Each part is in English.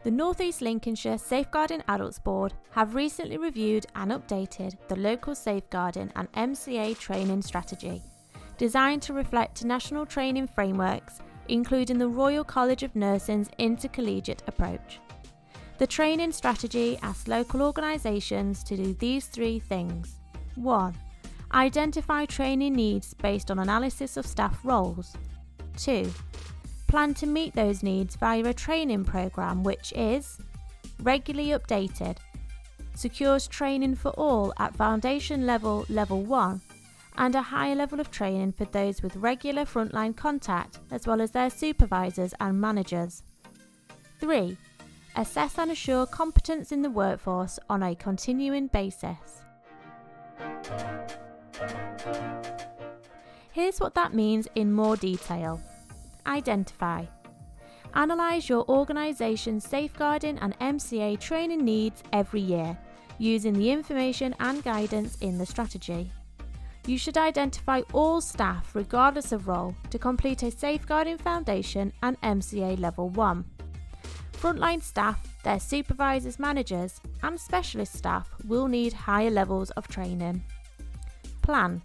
The North East Lincolnshire Safeguarding Adults Board have recently reviewed and updated the local safeguarding and MCA training strategy, designed to reflect national training frameworks, including the Royal College of Nursing's intercollegiate approach. The training strategy asks local organisations to do these three things. 1. Identify training needs based on analysis of staff roles. 2. Plan to meet those needs via a training programme which is regularly updated, secures training for all at foundation level, level 1, and a higher level of training for those with regular frontline contact as well as their supervisors and managers. 3. Assess and assure competence in the workforce on a continuing basis. Here's what that means in more detail. Identify. Analyse your organisation's safeguarding and MCA training needs every year, using the information and guidance in the strategy. You should identify all staff, regardless of role, to complete a safeguarding foundation and MCA level 1. Frontline staff, their supervisors, managers, and specialist staff will need higher levels of training. Plan.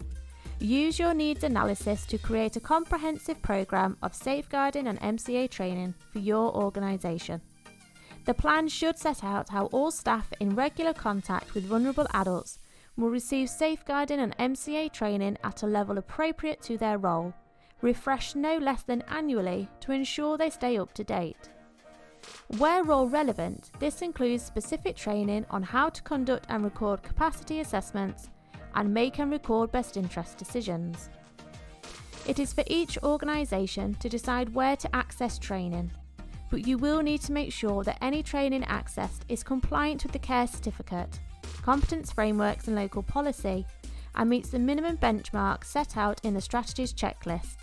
Use your needs analysis to create a comprehensive programme of safeguarding and MCA training for your organisation. The plan should set out how all staff in regular contact with vulnerable adults will receive safeguarding and MCA training at a level appropriate to their role, refreshed no less than annually to ensure they stay up to date. Where role relevant, this includes specific training on how to conduct and record capacity assessments and make and record best interest decisions. It is for each organisation to decide where to access training, but you will need to make sure that any training accessed is compliant with the care certificate, competence frameworks and local policy, and meets the minimum benchmarks set out in the strategy's checklists.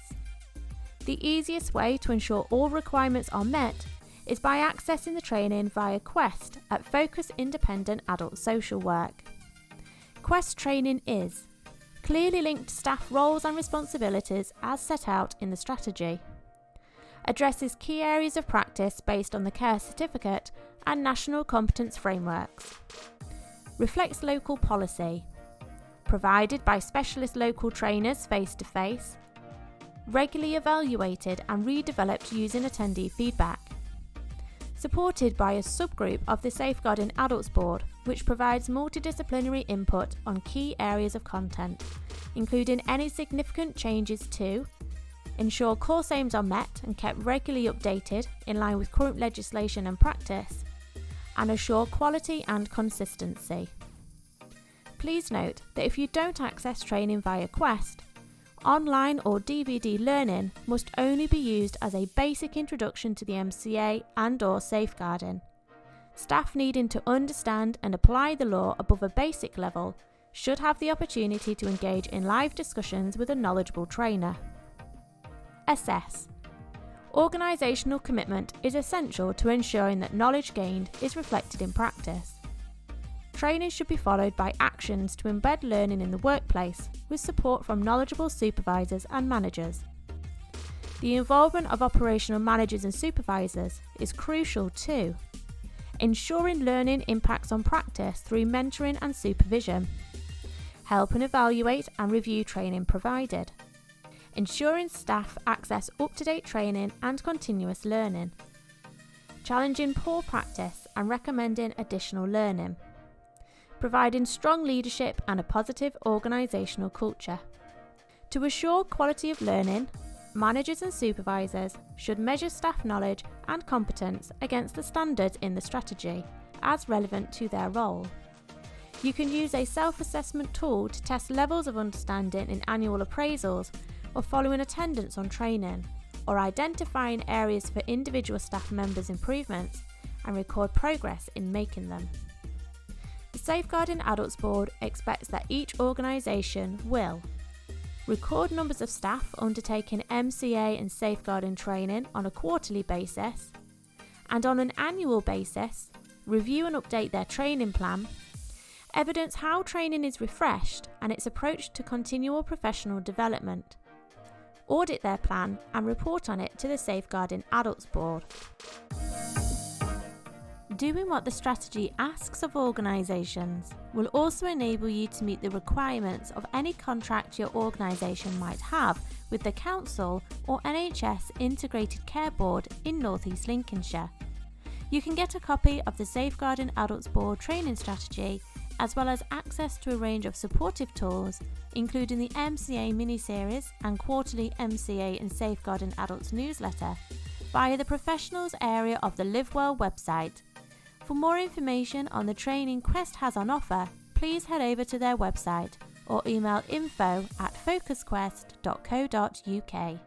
The easiest way to ensure all requirements are met is by accessing the training via Quest at Focus Independent Adult Social Work. Quest training is clearly linked to staff roles and responsibilities as set out in the strategy, addresses key areas of practice based on the care certificate and national competence frameworks, reflects local policy, provided by specialist local trainers face-to-face, regularly evaluated and redeveloped using attendee feedback, supported by a subgroup of the Safeguarding Adults Board, which provides multidisciplinary input on key areas of content, including any significant changes to ensure course aims are met and kept regularly updated in line with current legislation and practice, and assure quality and consistency. Please note that if you don't access training via Quest, online or DVD learning must only be used as a basic introduction to the MCA and/or safeguarding. Staff needing to understand and apply the law above a basic level should have the opportunity to engage in live discussions with a knowledgeable trainer. Assess. Organisational commitment is essential to ensuring that knowledge gained is reflected in practice. Training should be followed by actions to embed learning in the workplace with support from knowledgeable supervisors and managers. The involvement of operational managers and supervisors is crucial too, ensuring learning impacts on practice through mentoring and supervision, help and evaluate and review training provided, ensuring staff access up-to-date training and continuous learning, challenging poor practice and recommending additional learning, providing strong leadership and a positive organisational culture. To assure quality of learning, managers and supervisors should measure staff knowledge and competence against the standards in the strategy, as relevant to their role. You can use a self-assessment tool to test levels of understanding in annual appraisals or following attendance on training, or identifying areas for individual staff members' improvements and record progress in making them. The Safeguarding Adults Board expects that each organisation will record numbers of staff undertaking MCA and safeguarding training on a quarterly basis, and on an annual basis, review and update their training plan, evidence how training is refreshed and its approach to continual professional development, audit their plan and report on it to the Safeguarding Adults Board. Doing what the strategy asks of organisations will also enable you to meet the requirements of any contract your organisation might have with the Council or NHS Integrated Care Board in North East Lincolnshire. You can get a copy of the Safeguarding Adults Board training strategy, as well as access to a range of supportive tools, including the MCA mini-series and quarterly MCA and Safeguarding Adults newsletter, via the Professionals area of the LiveWell website. For more information on the training Quest has on offer, please head over to their website or email info@focusquest.co.uk.